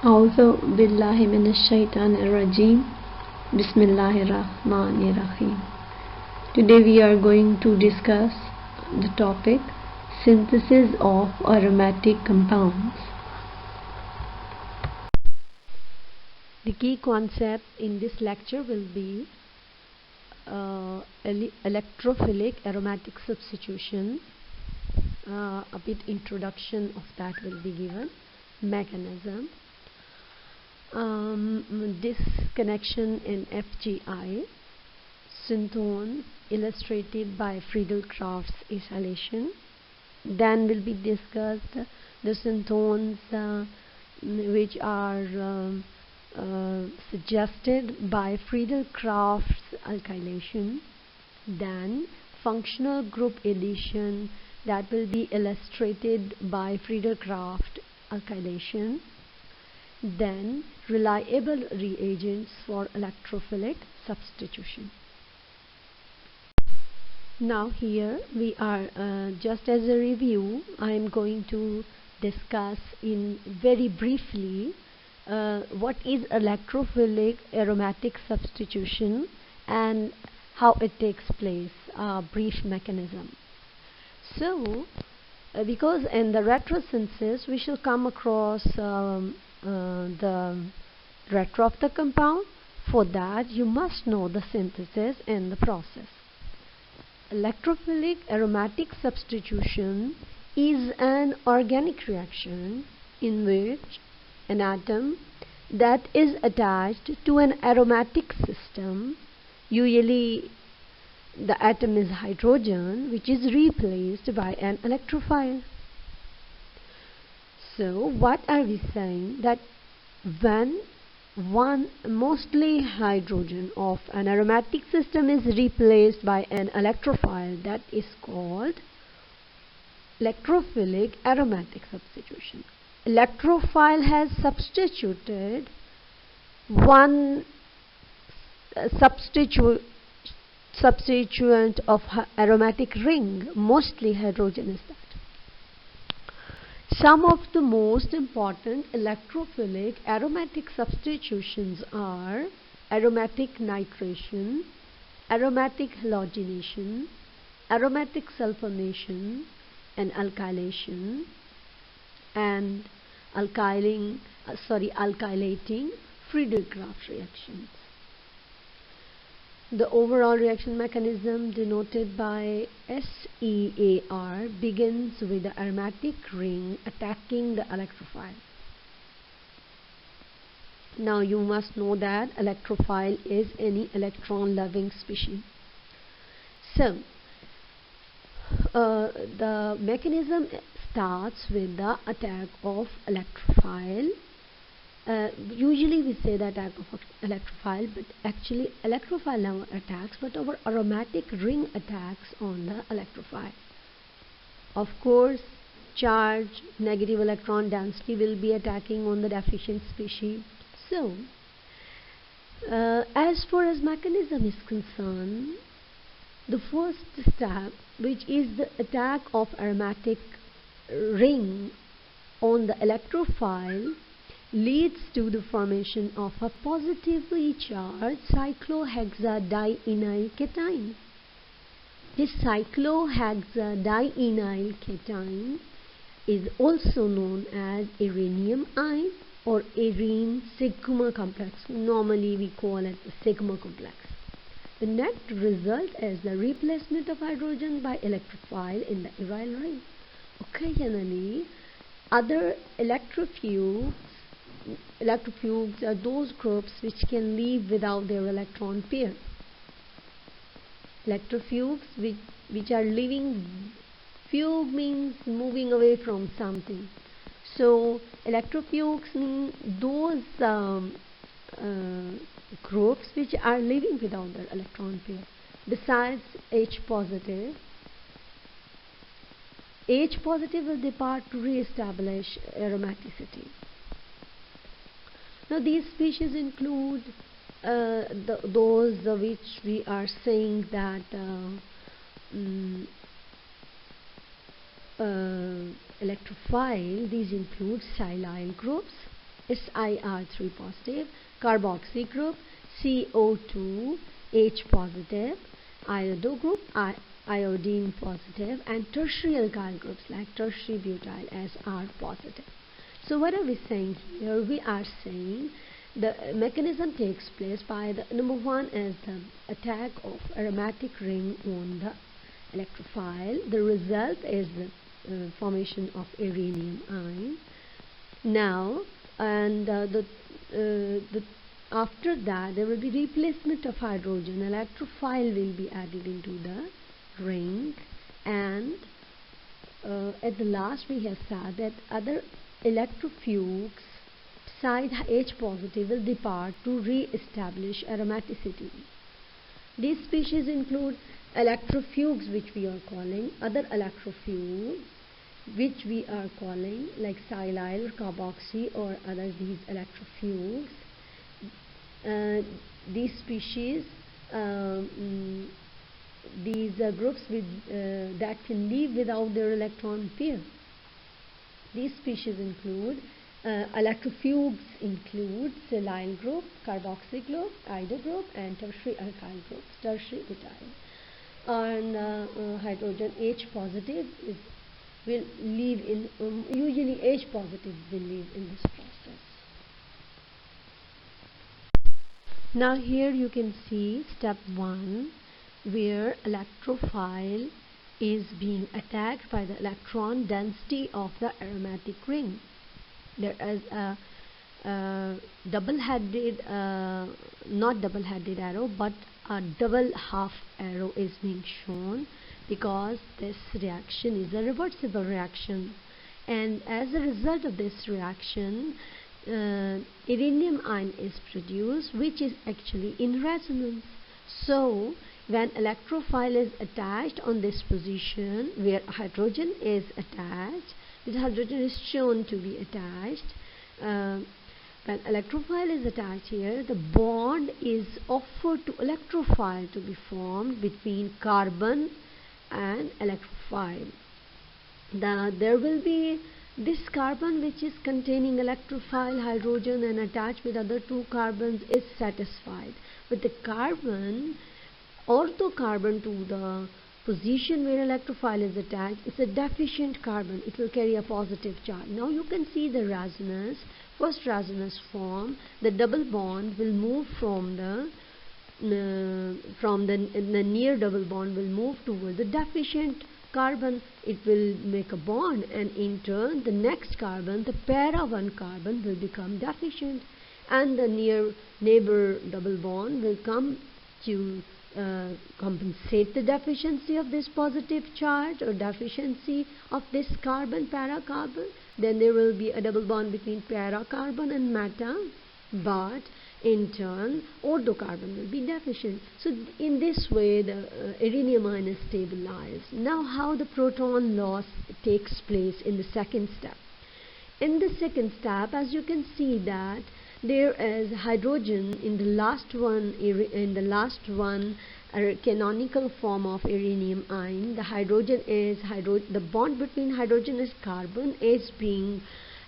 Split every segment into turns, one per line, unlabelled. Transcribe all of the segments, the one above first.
A'udhu billahi minash shaitanir rajim. Bismillahir rahmanir rahim. Today we are going to discuss the topic synthesis of aromatic compounds. The key concept in this lecture will be electrophilic aromatic substitution. A bit introduction of that will be given. Mechanism. Disconnection in FGI. Synthones illustrated by Friedrich's isolation. Then will be discussed the synthones which are suggested by Friedrich's alkylation. Then functional group addition that will be illustrated by Friedrich's alkylation. Then reliable reagents for electrophilic substitution. Now here we are just as a review, I am going to discuss in very briefly what is electrophilic aromatic substitution and how it takes place, a brief mechanism. So because in the retrosynthesis we shall come across the retro of the compound. For that you must know the synthesis and the process. Electrophilic aromatic substitution is an organic reaction in which an atom that is attached to an aromatic system, usually the atom is hydrogen, which is replaced by an electrophile. So what are we saying? That when one mostly hydrogen of an aromatic system is replaced by an electrophile, that is called electrophilic aromatic substitution. Electrophile has substituted one substituent of aromatic ring, mostly hydrogen is that. Some of the most important electrophilic aromatic substitutions are aromatic nitration, aromatic halogenation, aromatic sulfonation, and alkylation, and alkylating Friedrich reactions. The overall reaction mechanism, denoted by SEAR, begins with the aromatic ring attacking the electrophile. Now you must know that electrophile is any electron-loving species. So the mechanism starts with the attack of electrophile. Usually we say the attack of electrophile, but actually electrophile never attacks, but our aromatic ring attacks on the electrophile. Of course, charge, negative electron density will be attacking on the deficient species. So as far as mechanism is concerned, the first step, which is the attack of aromatic ring on the electrophile, leads to the formation of a positively charged cyclohexadienyl cation. This cyclohexadienyl cation is also known as arenium ion or arene sigma complex. Normally we call it the sigma complex. The net result is the replacement of hydrogen by electrophile in the aryl ring. Occasionally, other electrofugues are those groups which can leave without their electron pair. Electrofugues which are leaving, fugue means moving away from something. So electrofugues mean those groups which are leaving without their electron pair. Besides H positive will depart to re-establish aromaticity. Now these species include those which we are saying that electrophile. These include silyl groups, SiR3 positive, carboxy group CO2 H positive, iodo group iodine positive, and tertiary alkyl groups like tertiary butyl Sr positive. So what are we saying here? We are saying the mechanism takes place by the number one is the attack of aromatic ring on the electrophile. The result is the formation of uranium ion. Now, and after that there will be replacement of hydrogen. Electrophile will be added into the ring, and at the last we have said that other electrofugues beside H positive will depart to re-establish aromaticity. These species include electrofugues, which we are calling other electrofugues, which we are calling like silyl, carboxy, or other these electrofugues. These species, these groups with that can leave without their electron pair. These species include electrofugues include silyl group, carboxy group, iodo group, and tertiary alkyl groups, tertiary butyl. And hydrogen H positive will leave in usually H positive will leave in this process. Now here you can see step 1, where electrophile is being attacked by the electron density of the aromatic ring. There is a double-headed, not double-headed arrow, but a double half arrow is being shown, because this reaction is a reversible reaction, and as a result of this reaction uranium ion is produced, which is actually in resonance. So when electrophile is attached on this position where hydrogen is attached, this hydrogen is shown to be attached. When electrophile is attached here, the bond is offered to electrophile to be formed between carbon and electrophile. There will be this carbon which is containing electrophile hydrogen and attached with other two carbons is satisfied, but the carbon, ortho carbon to the position where electrophile is attached, is a deficient carbon. It will carry a positive charge. Now you can see the resonance. First resonance form, the double bond will move from the near double bond will move toward the deficient carbon. It will make a bond, and in turn the next carbon, the para 1 carbon, will become deficient, and the neighbor double bond will come to compensate the deficiency of this positive charge or deficiency of this carbon, para carbon. Then there will be a double bond between para carbon and meta, but in turn ortho carbon will be deficient. So in this way the uranium ion is stabilized. Now how the proton loss takes place in the second step. In the second step, as you can see that there is hydrogen in the last one, canonical form of uranium ion. The hydrogen is the bond between hydrogen and carbon is being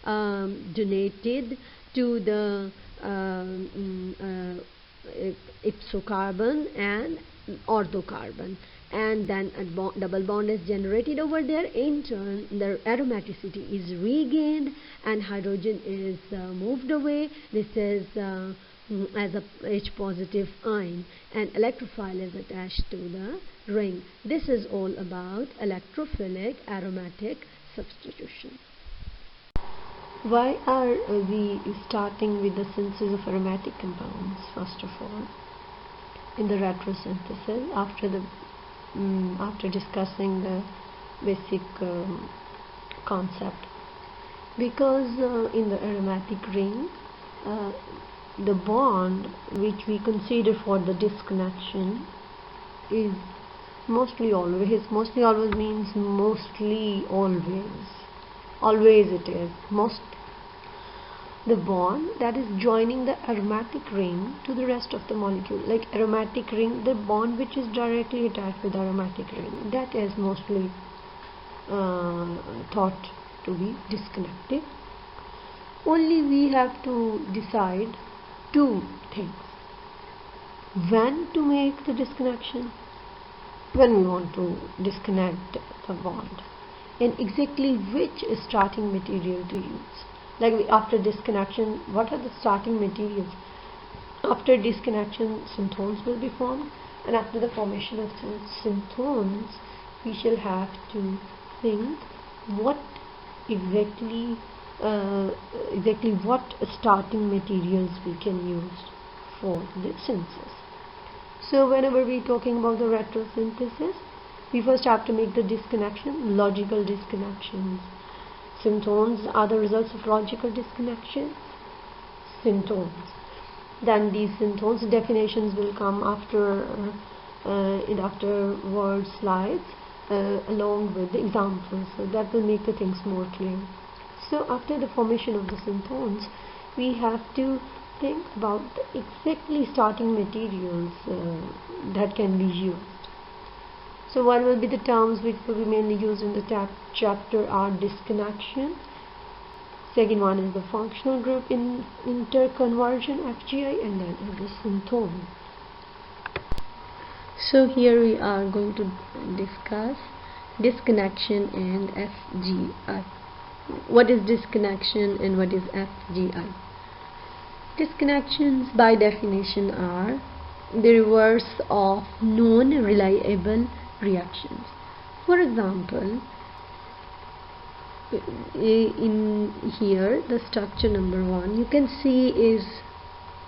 donated to the ipso carbon and ortho carbon, and then a double bond is generated over there. In turn, the aromaticity is regained and hydrogen is moved away. This is as a H positive ion, and electrophile is attached to the ring. This is all about electrophilic aromatic substitution. Why are we starting with the synthesis of aromatic compounds? First of all, in the retrosynthesis, after discussing the basic concept, because in the aromatic ring, the bond which we consider for the disconnection is mostly always means mostly always it is the bond that is joining the aromatic ring to the rest of the molecule. Like aromatic ring, the bond which is directly attached with aromatic ring, that is mostly thought to be disconnected. Only we have to decide two things: when to make the disconnection, when we want to disconnect the bond, and exactly which starting material to use. Like after disconnection, what are the starting materials? After disconnection, synthones will be formed, and after the formation of synthones, we shall have to think what exactly what starting materials we can use for the synthesis. So whenever we're talking about the retrosynthesis, we first have to make the disconnection, logical disconnections. Synthones are the results of logical disconnections, synthones. Then these synthones definitions will come after in afterward slides along with the examples, so that will make the things more clear. So after the formation of the synthones, we have to think about the exactly starting materials that can be used. So what will be the terms which will be mainly used in the chapter are disconnection. Second one is the functional group in interconversion, FGI, and then the synthone. So here we are going to discuss disconnection and FGI. What is disconnection and what is FGI? Disconnections by definition are the reverse of non-reliable reactions. For example, in here the structure number 1 you can see is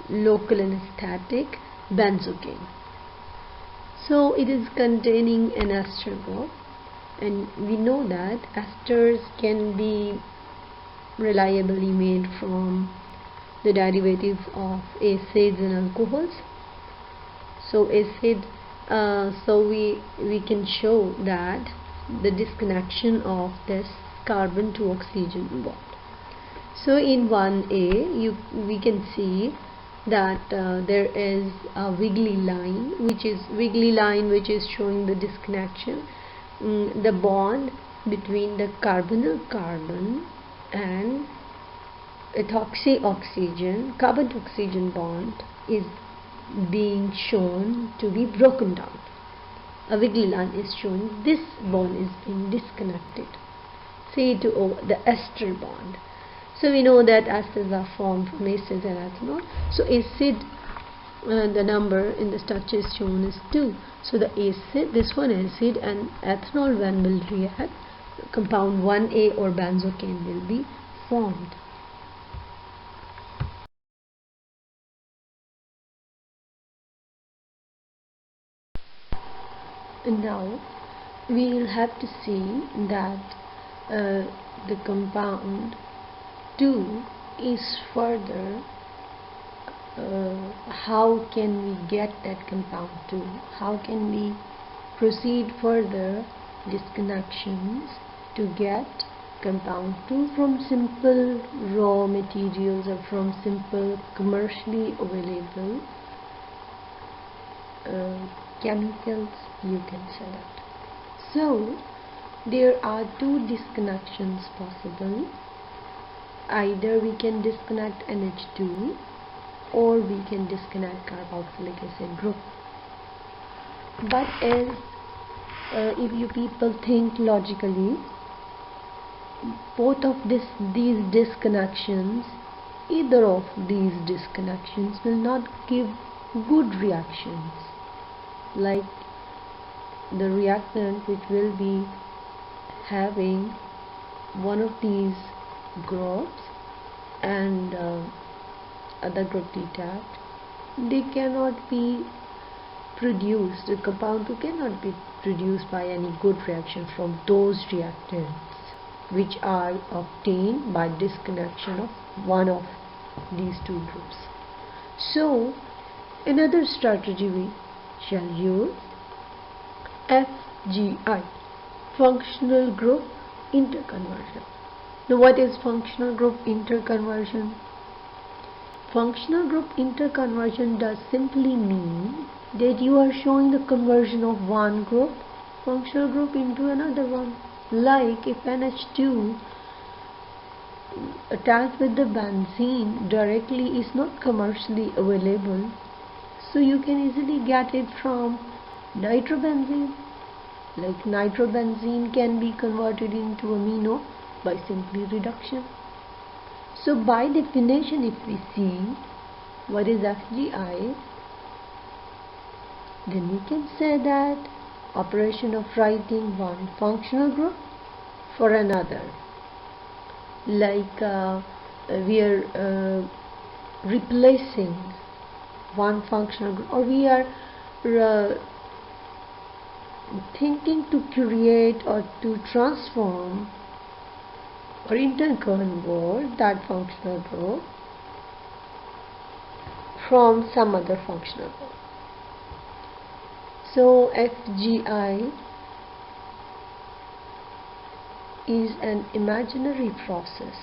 local anesthetic benzocaine. So it is containing an ester group, and we know that esters can be reliably made from the derivatives of acids and alcohols. So we can show that the disconnection of this carbon to oxygen bond. So in 1a we can see that there is a wiggly line which is showing the disconnection, the bond between the carbonyl carbon and ethoxy oxygen, carbon to oxygen bond is being shown to be broken down. A wiggly line is showing this bond is being disconnected. C2O, the ester bond. So we know that esters are formed from acids and ethanol. So acid, the number in the structure is shown as 2. So the acid, this one acid and ethanol when will react, compound 1A or benzocaine will be formed. And now we will have to see that the compound 2 is further, how can we get that compound 2? How can we proceed further disconnections to get compound 2 from simple raw materials or from simple commercially available chemicals you can select. So there are two disconnections possible. Either we can disconnect NH2 or we can disconnect carboxylic acid group. But as if you people think logically, both of these disconnections, either of these disconnections will not give good reactions, like the reactant which will be having one of these groups and other group detached, they cannot be produced, the compound 2 cannot be produced by any good reaction from those reactants which are obtained by disconnection of one of these two groups. So another strategy we shall use FGI, functional group interconversion. Now what is functional group interconversion? Functional group interconversion does simply mean that you are showing the conversion of one group, functional group, into another one. Like if NH2 attached with the benzene directly is not commercially available, so you can easily get it from nitrobenzene. Like nitrobenzene can be converted into amino by simply reduction. So by definition, if we see what is FGI, then we can say that operation of writing one functional group for another. Like we are replacing one functional group, or we are thinking to create or to transform or interconvert that functional group from some other functional group. So FGI is an imaginary process,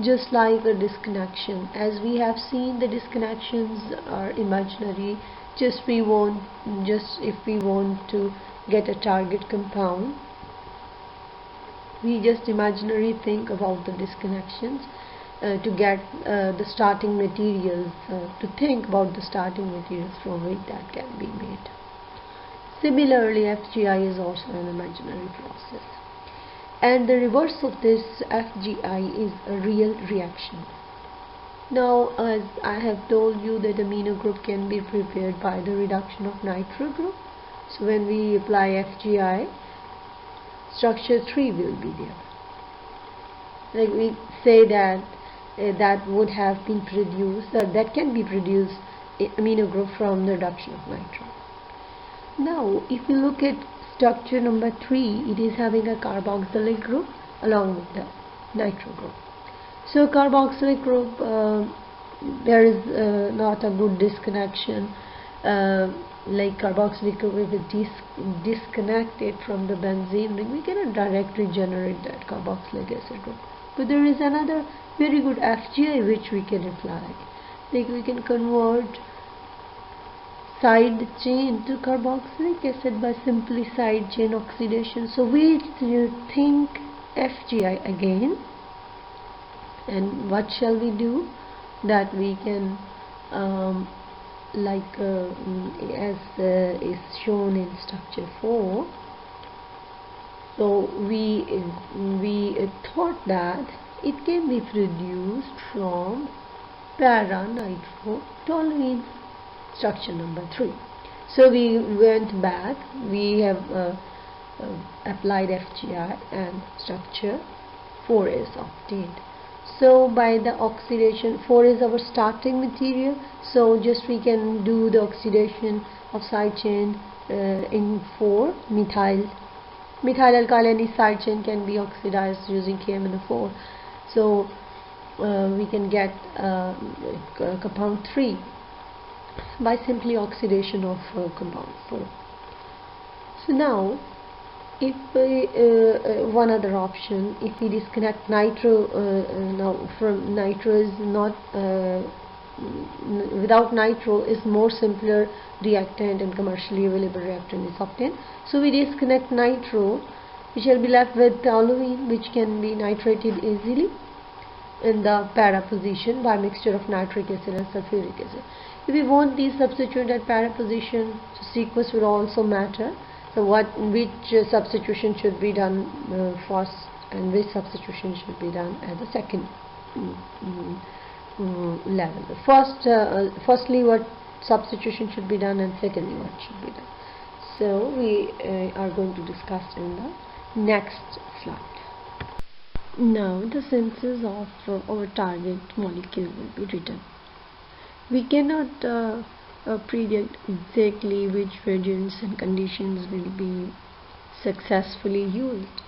just like a disconnection. As we have seen, the disconnections are imaginary. If we want to get a target compound, we just imaginary think about the disconnections to get the starting materials, to think about the starting materials from which that can be made. Similarly, FGI is also an imaginary process. And the reverse of this FGI is a real reaction. Now, as I have told you that amino group can be prepared by the reduction of nitro group. So when we apply FGI, structure 3 will be there. Like we say that that would have been produced, that can be produced amino group from the reduction of nitro. Now, if you look at structure number 3, it is having a carboxylic group along with the nitro group. So carboxylic group, there is not a good disconnection. Like carboxylic group, if it is disconnected from the benzene ring, we cannot directly generate that carboxylic acid group. But there is another very good FGI which we can apply. Like we can convert side chain to carboxylic acid by simply side chain oxidation. So we think FGI again, and what shall we do? That we can as is shown in structure 4. So we thought that it can be produced from para-nitrotoluene, structure number 3. So we went back, we have applied FGI, and structure 4 is obtained. So by the oxidation, 4 is our starting material, so just we can do the oxidation of side chain in 4. Methyl alkyl, any side chain can be oxidized using KMnO4. So we can get compound 3 by simply oxidation of compound 4. So now, if one other option, if we disconnect nitro, now from nitro is not without nitro is more simpler reactant and commercially available reactant is obtained. So we disconnect nitro, we shall be left with toluene, which can be nitrated easily in the para position by mixture of nitric acid and sulfuric acid. If we want these substituent at para position, so sequence will also matter. So which substitution should be done first, and which substitution should be done at the second level. Firstly, what substitution should be done, and secondly, what should be done. So we are going to discuss in the next slide. Now the synthesis of our target molecule will be written. We cannot predict exactly which reagents and conditions will be successfully used.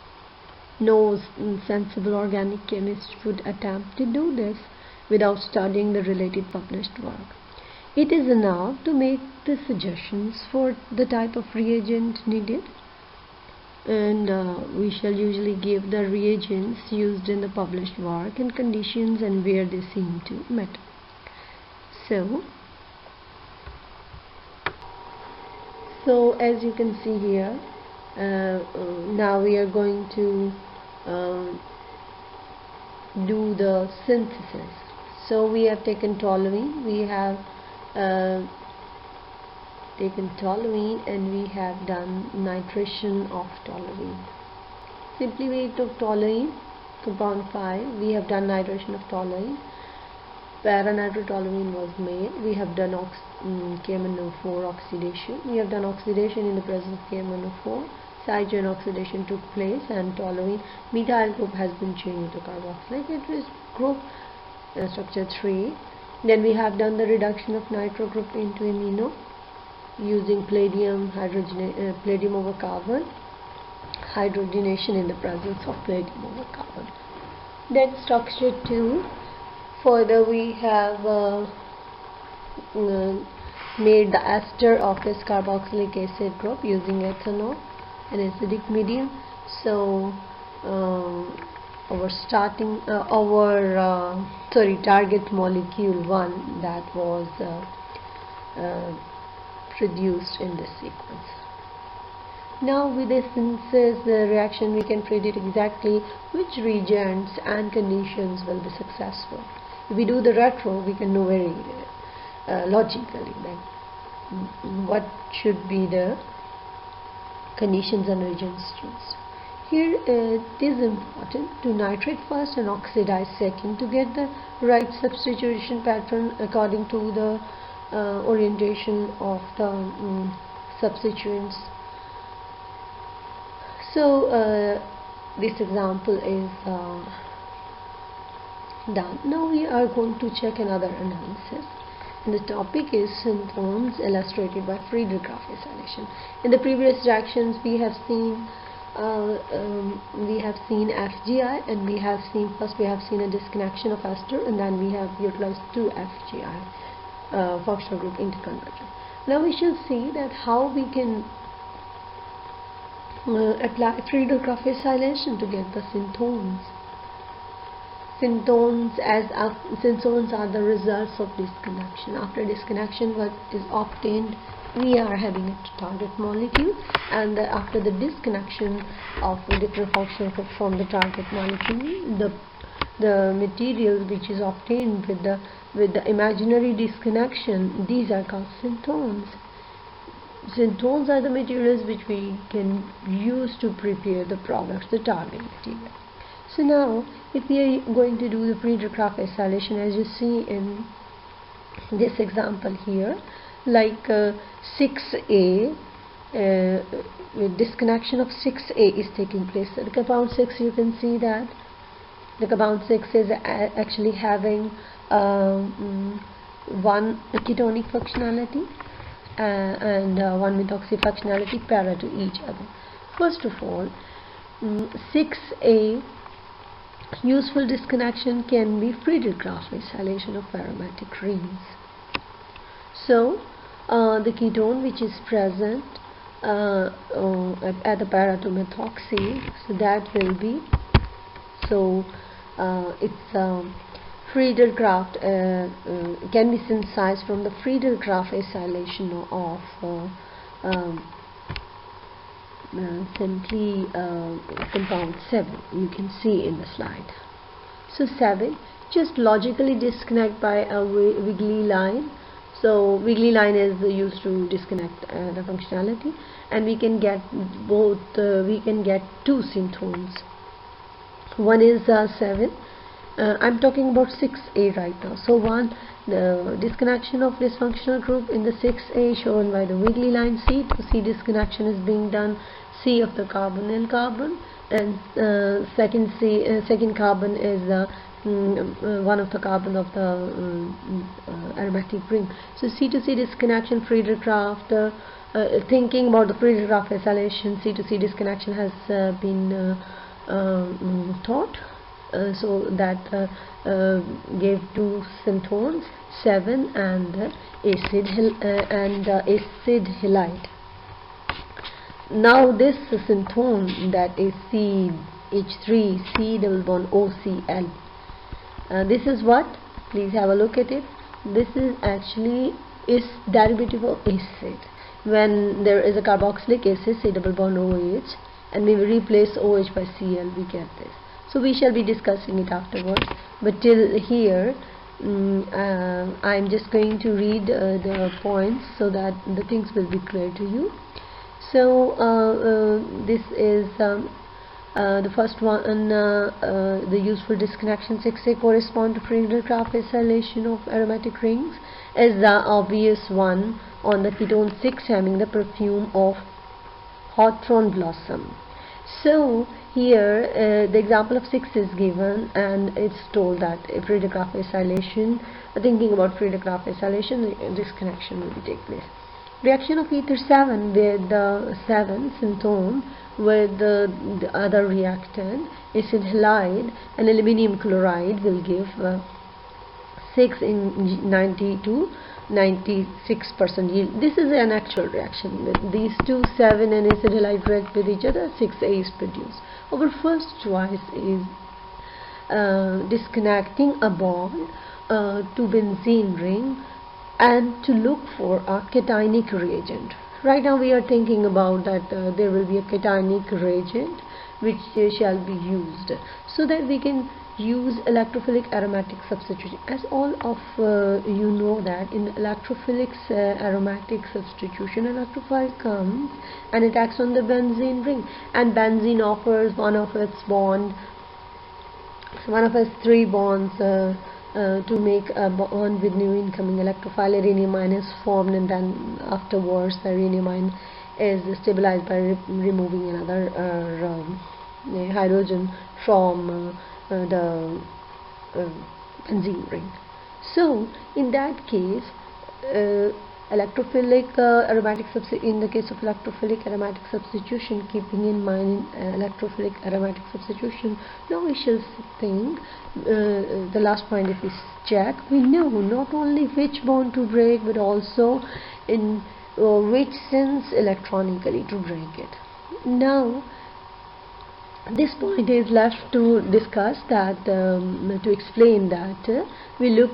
No sensible organic chemist would attempt to do this without studying the related published work. It is enough to make the suggestions for the type of reagent needed, and we shall usually give the reagents used in the published work and conditions and where they seem to matter. So as you can see here, now we are going to do the synthesis. So we have taken toluene, we have taken toluene, and we have done nitration of toluene. Simply we took toluene, compound 5, we have done nitration of toluene, para-nitrotoluene was made, we have done CHEM4121 oxidation, we have done oxidation in the presence of CHEM4121, side chain oxidation took place, and toluene methyl group has been changed to carboxylic. It is group structure 3. Then we have done the reduction of nitro group into amino using palladium over carbon, hydrogenation in the presence of palladium over carbon. Then structure 2. Further we have made the ester of this carboxylic acid group using ethanol, an acidic medium. So our target molecule 1 that was produced in this sequence. Now with this synthesis reaction, we can predict exactly which reagents and conditions will be successful. If we do the retro, we can know very logically that what should be the conditions and reagents used. Here it is important to nitrate first and oxidize second to get the right substitution pattern according to the orientation of the substituents. So this example is done. Now we are going to check another analysis, and the topic is synthones illustrated by Friedrich acylation. In the previous reactions we have seen FGI, and we have seen a disconnection of ester, and then we have utilized 2 FGI functional group interconversion. Now we shall see that how we can apply Friedrich acylation to get the synthones. Synthones are the results of disconnection. After disconnection, what is obtained, we are having a target molecule, and after the disconnection of different functional group from the target molecule, the material which is obtained with the imaginary disconnection, these are called synthones. Synthones are the materials which we can use to prepare the products, the target material. So now, if we are going to do the Friedrich acylation, as you see in this example here, like 6A, with disconnection of 6A is taking place. So the compound 6, you can see that the compound 6 is actually having 1 ketonic functionality and 1 methoxy functionality parallel to each other. First of all, 6A useful disconnection can be Friedrich acylation of aromatic rings. So the ketone which is present at the para to methoxy, so that will be, it's Friedrich can be synthesized from the Friedrich acylation of simply compound 7, you can see in the slide. So 7, just logically disconnect by a wiggly line. So wiggly line is used to disconnect the functionality, and we can get both. We can get 2 synthones. One is 7. I'm talking about 6A right now. So the disconnection of this functional group in the 6A shown by the wiggly line C. To C disconnection is being done, C of the carbon and carbon, and second carbon is one of the carbon of the aromatic ring. So C to C disconnection, Friedrich thinking about the Friedrich acylation, C to C disconnection has been taught. So that gave 2 synthones, 7 and acid halide. Now this synthone, that is CH3 C double bond OCl. This is what? Please have a look at it. This is actually derivative of acid. When there is a carboxylic acid, C double bond OH, and we replace OH by Cl, we get this. So we shall be discussing it afterwards, but till here I'm just going to read the points so that the things will be clear to you. So this is the first one, the useful disconnection 6A correspond to Friedrich acylation of aromatic rings, is the obvious one on the ketone 6 having the perfume of hawthorn blossom. So here the example of 6 is given, and it's told that Friedrich acylation, thinking about Friedrich acylation, this connection will take place. Reaction of ether 7 with the 7 synthone with the other reactant acid halide and aluminium chloride will give 6 in 90 to 96% yield. This is an actual reaction. With these two 7 and acid halide react with each other, 6A is produced. Our first choice is disconnecting a bond to benzene ring and to look for a cationic reagent. Right now we are thinking about that there will be a cationic reagent which shall be used, so that we can use electrophilic aromatic substitution. As all of you know that in electrophilic aromatic substitution, electrophile comes and it acts on the benzene ring, and benzene offers one of its 3 bonds to make a bond with new incoming electrophile. Uranium ion is formed, and then afterwards the uranium ion is stabilized by removing another hydrogen from the benzene ring. So in that case, electrophilic aromatic in the case of electrophilic aromatic substitution, keeping in mind electrophilic aromatic substitution, now we shall think the last point. If we check, we know not only which bond to break, but also in which sense electronically to break it. Now this point is left to discuss that, to explain that we look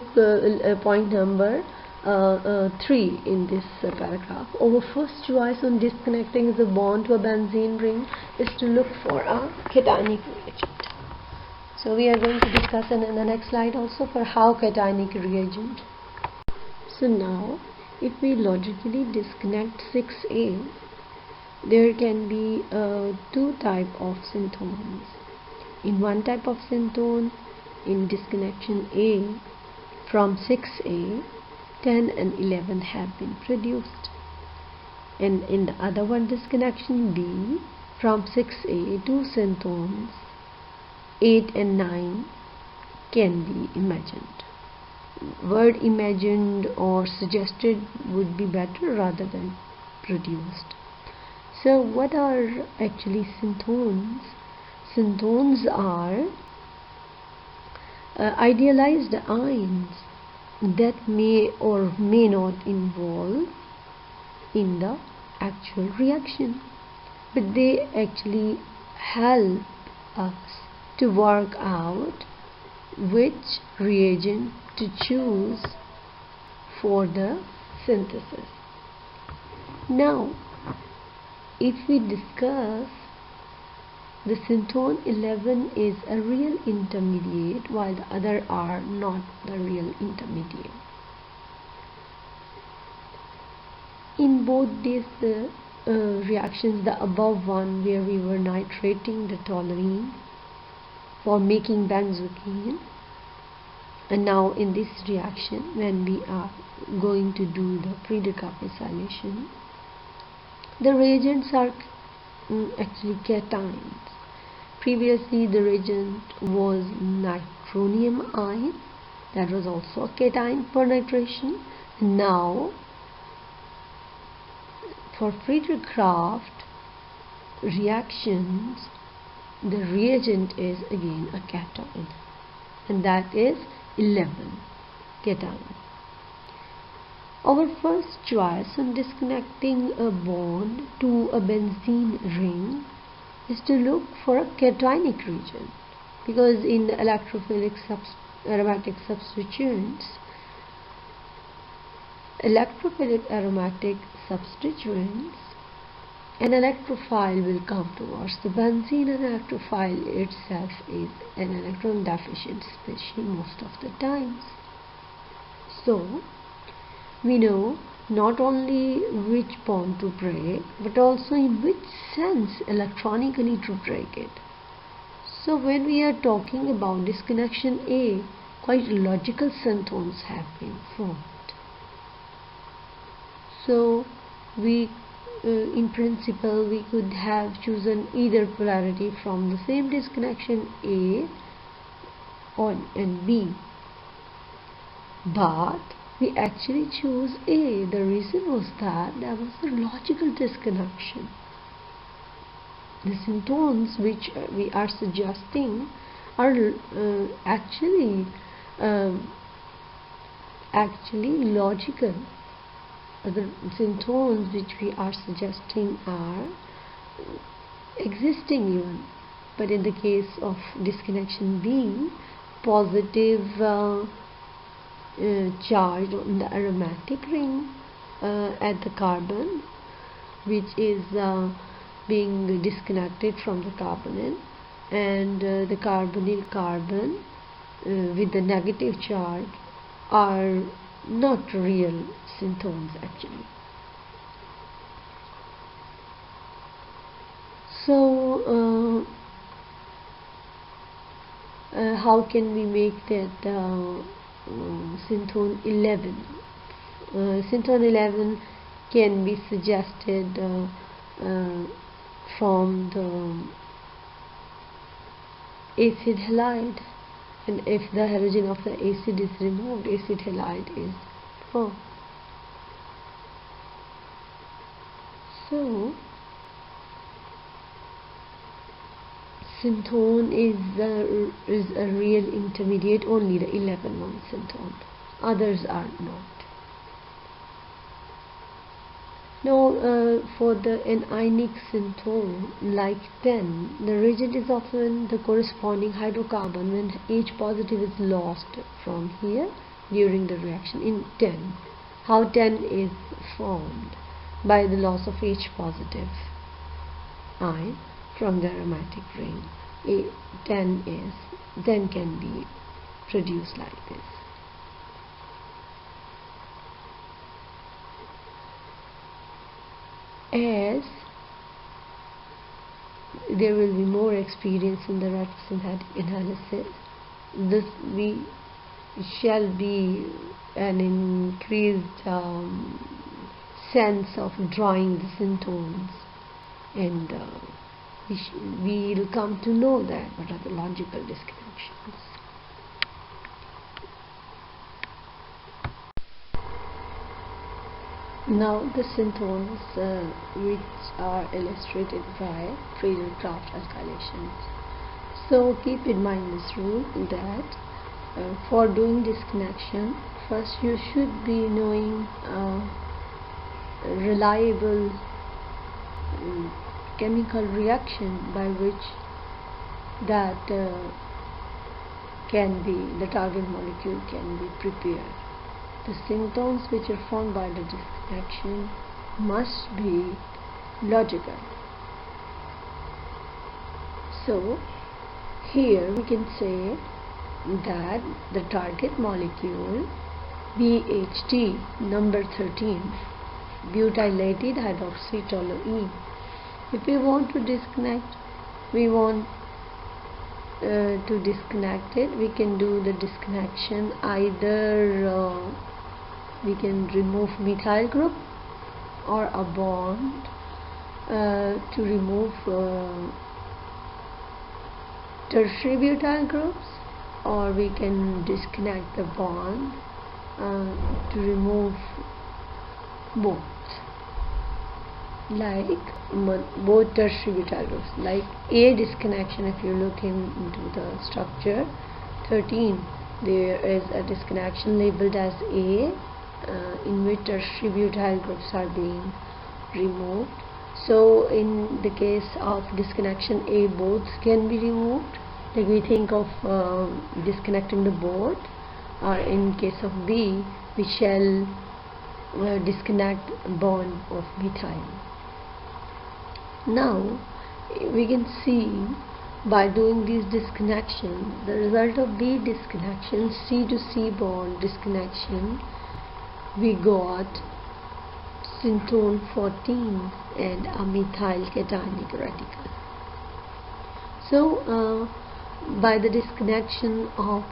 point number 3 in this paragraph. Our first choice on disconnecting the bond to a benzene ring is to look for a cationic reagent. So we are going to discuss in the next slide also for how cationic reagent. So now if we logically disconnect 6A, there can be 2 types of synthones. In one type of synthone, in disconnection A, from 6A, 10 and 11 have been produced, and in the other one, disconnection B, from 6A, 2 synthones 8 and 9 can be imagined. Word imagined or suggested would be better rather than produced. So what are actually synthones? Synthones are idealized ions that may or may not involve in the actual reaction, but they actually help us to work out which reagent to choose for the synthesis. Now if we discuss, the synthone 11 is a real intermediate, while the other are not the real intermediate. In both these reactions, the above one where we were nitrating the toluene for making benzocaine, and now in this reaction when we are going to do the Friedrich acylation, the reagents are actually cations. Previously the reagent was nitronium ion, that was also a cation for nitration. Now for Friedrich reactions, the reagent is again a cation, and that is 11 cation. Our first choice on disconnecting a bond to a benzene ring is to look for a cationic reagent, because in the electrophilic aromatic substituents, electrophilic aromatic substituents an electrophile will come towards the benzene. An electrophile itself is an electron deficient species most of the times. So we know not only which bond to break, but also in which sense electronically to break it. So when we are talking about disconnection A, quite logical syntones have been formed. So we in principle we could have chosen either polarity from the same disconnection A and B, but we actually chose A. The reason was that there was a logical disconnection. The syntones which we are suggesting are actually logical. The syntones which we are suggesting are existing even, but in the case of disconnection B, positive charge on the aromatic ring at the carbon, which is being disconnected from the carbonyl, and the carbonyl carbon with the negative charge are not real syntones actually. So how can we make that synthone 11? Synthone 11 can be suggested from the acid halide, and if the halogen of the acid is removed, acid halide is formed. So synthone is a real intermediate, only the 11-1 synthone, others are not. Now for the anionic synthone like 10, the rigid is often the corresponding hydrocarbon when H positive is lost from here during the reaction in 10. How 10 is formed? By the loss of H positive ion from the aromatic ring. 10 can be produced like this. As there will be more experience in the retrosynthetic analysis, this we shall be an increased sense of drawing the syntones, and we will come to know that what are the logical disconnections. Now the syntones which are illustrated by Friedrich alkylations. So keep in mind this rule that for doing disconnection, first you should be knowing reliable chemical reaction by which that the target molecule can be prepared. The syntones which are formed by the disconnection must be logical. So here we can say that the target molecule BHT number 13, butylated hydroxy toluene. If we want to disconnect, we can do the disconnection either we can remove methyl group or a bond to remove tertiary butyl groups, or we can disconnect the bond to remove both, like both tertiary butyl groups. Like A disconnection, if you look into the structure 13, there is a disconnection labeled as A in which tertiary butyl groups are being removed. So in the case of disconnection A, both can be removed, like we think of disconnecting the board, or in case of B, we shall disconnect bond of methyl. Now we can see by doing these disconnections, the result of the disconnection, C to C bond disconnection, we got synthone 14 and a methyl cationic radical. So by the disconnection of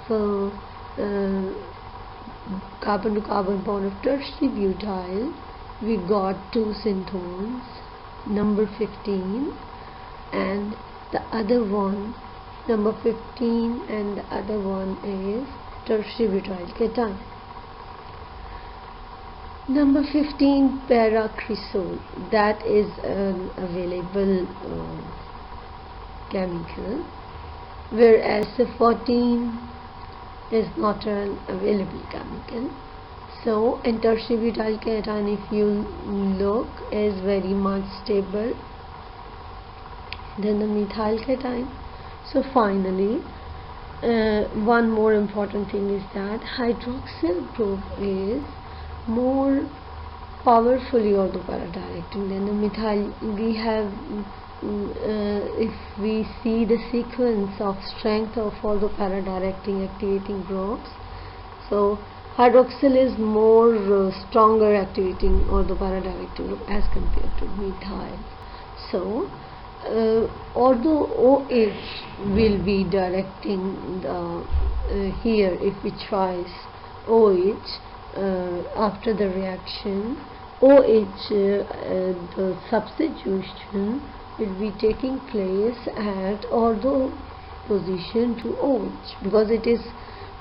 carbon to carbon bond of tertiary butyl, we got two synthones, number 15 and the other one, number 15, and the other one is tertiary butyl cation. Number 15, paracresol, that is an available chemical, whereas the 14 is not an available chemical. So in tertiary butyl cation, if you look, is very much stable than the methyl cation. So finally, one more important thing is that hydroxyl group is more powerfully orthoparadirecting than the methyl. We have, if we see the sequence of strength of orthoparadirecting activating groups, so hydroxyl is more stronger activating orthoparadirecting group as compared to methyl. So although OH will be directing the here, if we choose OH after the reaction, OH the substitution will be taking place at ortho position to OH because it is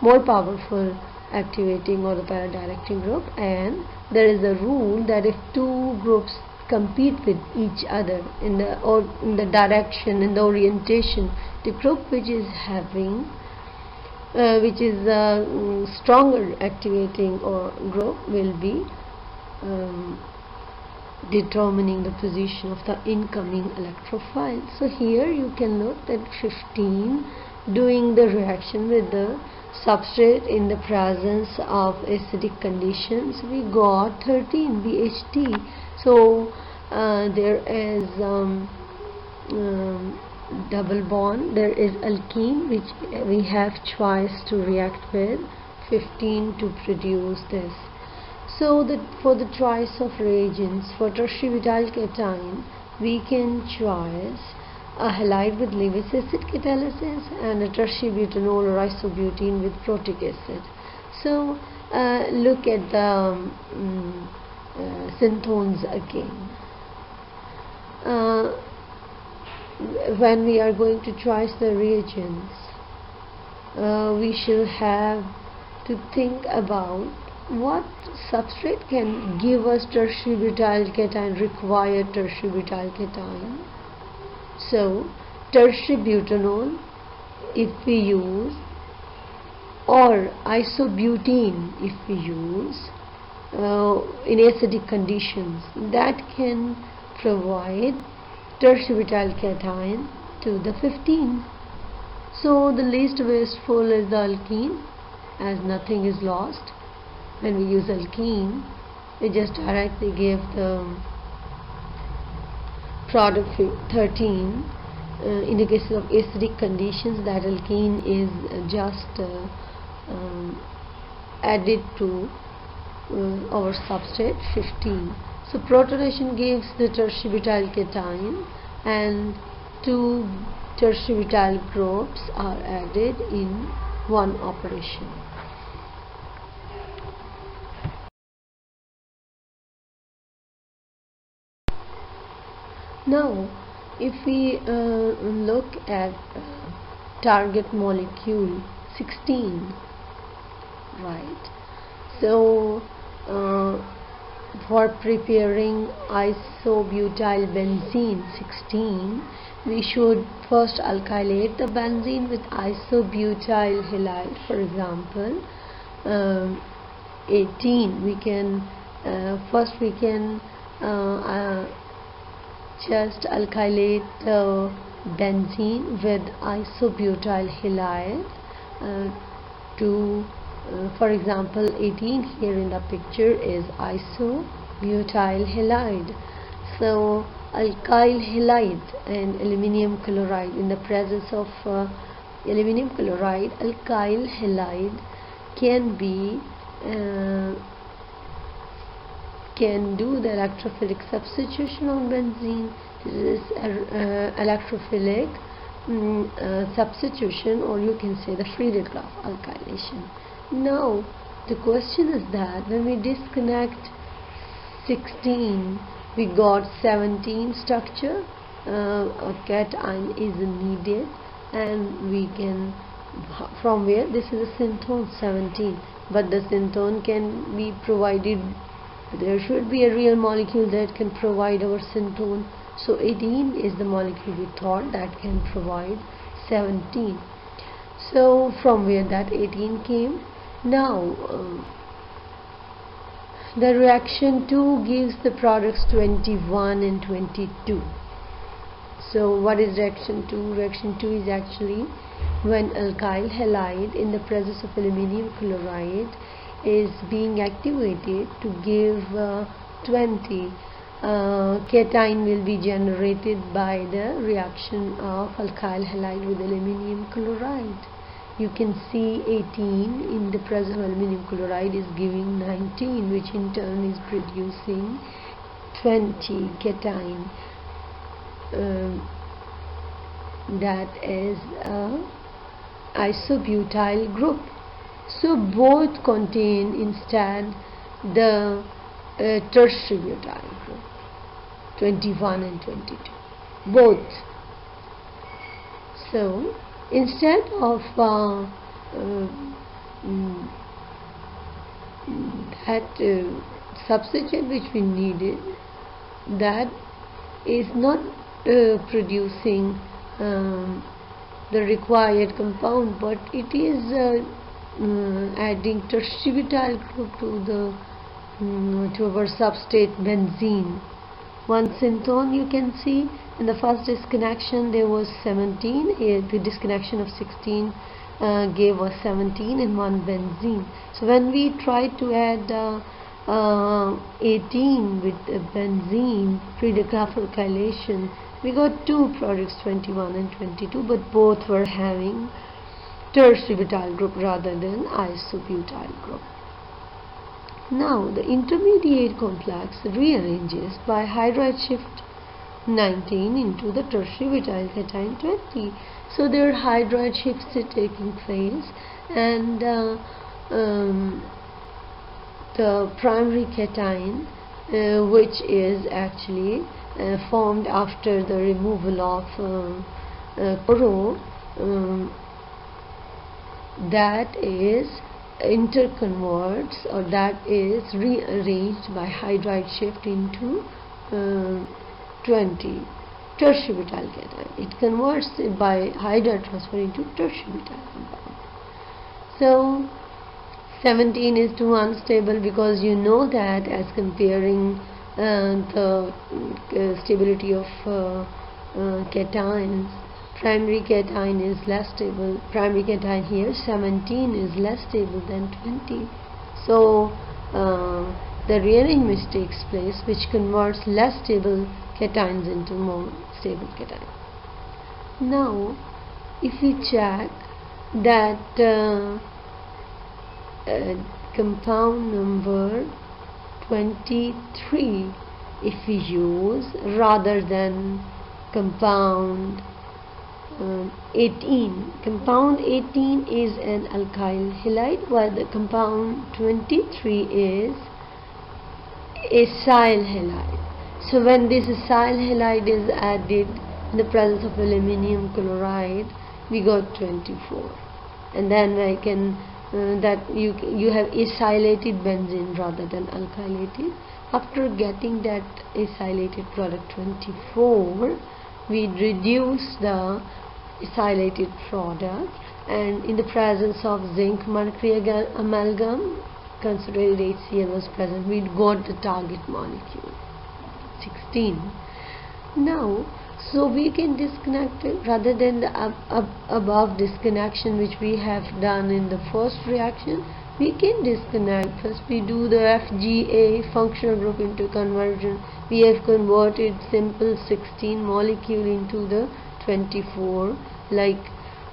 more powerful activating orthoparadirecting group, and there is a rule that if two groups compete with each other in the direction, in the orientation, the group which is having which is a stronger activating or group will be determining the position of the incoming electrophile. So here you can note that 15 doing the reaction with the substrate in the presence of acidic conditions, we got 13 BHT. So there is double bond, there is alkene which we have choice to react with 15 to produce this. So that for the choice of reagents for tertiary butyl cation, we can choose a halide with Lewis acid catalysis and a tertiary butanol or isobutene with protic acid. So look at the synthones again. When we are going to choose the reagents, we should have to think about what substrate can give us tertiary butyl cation, required tertiary butyl cation. So tertiary butanol if we use, or isobutene if we use in acidic conditions, that can provide tertiary butyl cation to the 15. So the least wasteful is the alkene, as nothing is lost. When we use alkene, we just directly give the product 13. In the case of acidic conditions, that alkene is just added to our substrate 15. So protonation gives the tertiary butyl cation, and two tertiary butyl groups are added in one operation. Now if we look at target molecule 16, right? So for preparing isobutyl benzene 16, we should first alkylate the benzene with isobutyl halide. For example, 18, we can first we can just alkylate the benzene with isobutyl halide to for example 18 here in the picture is isobutyl halide. So alkyl halide and aluminum chloride. In the presence of aluminum chloride, alkyl halide can do the electrophilic substitution on benzene. This is electrophilic substitution, or you can say the Friedrich alkylation. Now the question is that when we disconnect 16, we got 17 structure. A cation is needed, and we can, from where this is a synthone 17, but the synthone can be provided. There should be a real molecule that can provide our synthone. So 18 is the molecule we thought that can provide 17. So from where that 18 came. Now the reaction 2 gives the products 21 and 22. So what is reaction 2? Reaction 2 is actually when alkyl halide in the presence of aluminum chloride is being activated to give 20. Cation will be generated by the reaction of alkyl halide with aluminum chloride. You can see 18 in the presence of aluminum chloride is giving 19, which in turn is producing 20 cation. That is a isobutyl group. So both contain instead the tertiary butyl group, 21 and 22, both. So instead of that substituent which we needed, that is not producing the required compound, but it is adding tertiary butyl group to our substrate benzene. One synthone you can see in the first disconnection there was 17. The disconnection of 16 gave us 17 and one benzene. So when we try to add 18 with benzene, Friedrich alkylation, we got two products, 21 and 22, but both were having tertiary butyl group rather than isobutyl group. Now the intermediate complex rearranges by hydride shift 19 into the tertiary butyl cation 20. So there are hydride shifts taking place, and the primary cation, which is actually formed after the removal of chloro, that is interconverts, or that is rearranged by hydride shift into 20 tertiary butyl cation. It converts it by hydride transfer into tertiary butyl compound. So 17 is too unstable, because you know that as comparing the stability of cations, primary cation is less stable. Primary cation here 17 is less stable than 20. So the rearrangement takes place, which converts less stable cations into more stable cations. Now if we check that compound number 23, if we use rather than compound 18. Compound 18 is an alkyl halide, while the compound 23 is acyl halide. So when this acyl halide is added in the presence of aluminum chloride, we got 24, and then I can that you have acylated benzene rather than alkylated. After getting that acylated product 24, we reduce the acylated product, and in the presence of zinc mercury amalgam, concentrated HCl was present. We got the target molecule 16. Now so we can disconnect it rather than the above disconnection which we have done in the first reaction. We can disconnect. First we do the FGA, functional group into conversion. We have converted simple 16 molecule into the 24. Like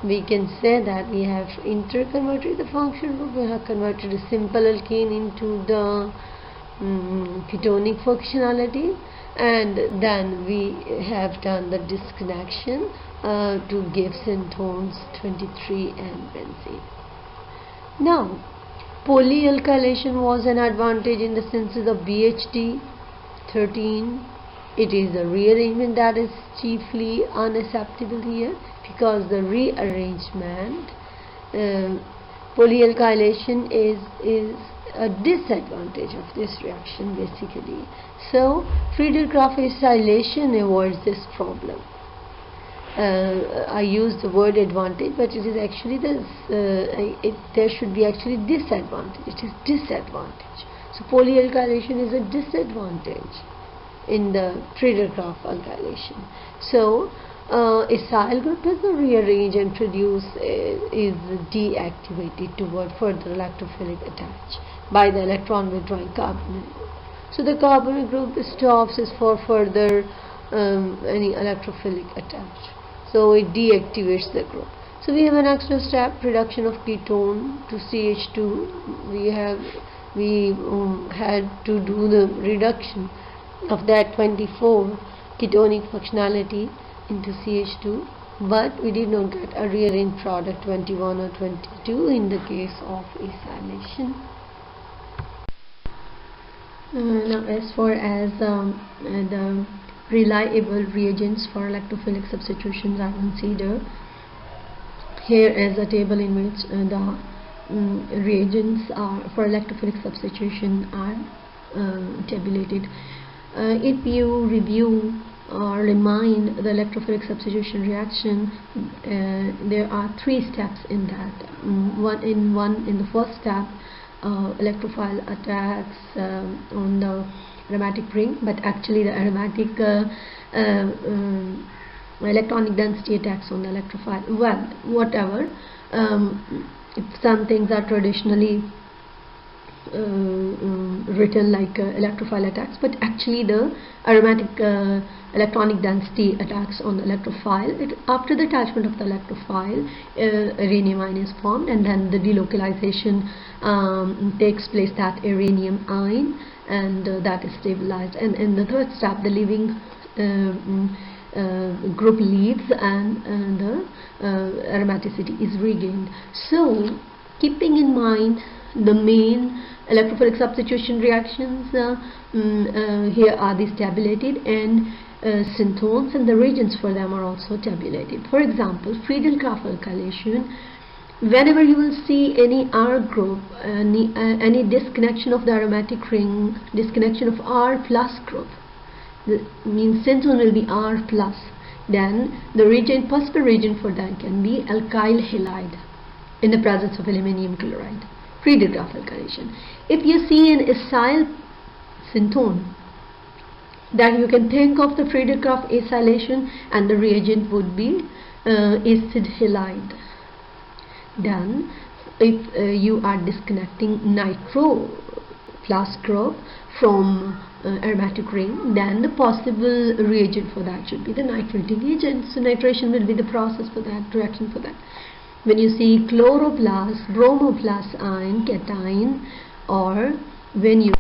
we can say that we have interconverted the functional group. We have converted a simple alkene into the ketonic functionality, and then we have done the disconnection to give syntones 23 and benzene. Now, polyalkylation was an advantage in the synthesis of BHD 13. It is the rearrangement that is chiefly unacceptable here, because the rearrangement, polyalkylation is a disadvantage of this reaction basically. So Friedrich acylation avoids this problem. I use the word advantage, but it is actually there should be actually disadvantage. It is disadvantage. So polyalkylation is a disadvantage in the Friedrich alkylation. So acyl group does not rearrange and produce is deactivated toward further electrophilic attach by the electron withdrawing carbonyl group. So the carbonyl group stops is for further any electrophilic attach. So it deactivates the group. So we have an extra step, reduction of ketone to CH2. We had to do the reduction of that 24 ketonic functionality into CH2, but we did not get a rearranged product 21 or 22 in the case of acylation. Now, as far as the reliable reagents for electrophilic substitutions are considered, here is a table in which the reagents for electrophilic substitution are tabulated. If you review or remind the electrophilic substitution reaction, there are 3 steps in that. In the first step, electrophile attacks on the aromatic ring, but actually the aromatic electronic density attacks on the electrophile. Well, whatever. Some things are traditionally written like electrophile attacks, but actually the aromatic electronic density attacks on the electrophile. After the attachment of the electrophile, uranium ion is formed, and then the delocalization takes place, that uranium ion, and that is stabilized. And in the third step, the leaving group leaves, and the aromaticity is regained. So, keeping in mind the main electrophilic substitution reactions, here are these tabulated, and syntones and the reagents for them are also tabulated. For example, Friedrich alkylation, whenever you will see any R group, any disconnection of the aromatic ring, disconnection of R plus group, means syntone will be R plus, then the reagent, possible reagent for that can be alkyl halide in the presence of aluminium chloride. Friedrich alkylation. If you see an acyl syntone, then you can think of the Friedrich acylation, and the reagent would be acid halide. Then, if you are disconnecting nitro plus group from aromatic ring, then the possible reagent for that should be the nitrating agent. So nitration will be the process for that, reaction for that. When you see chloro plus, bromo plus ion, cation, or when you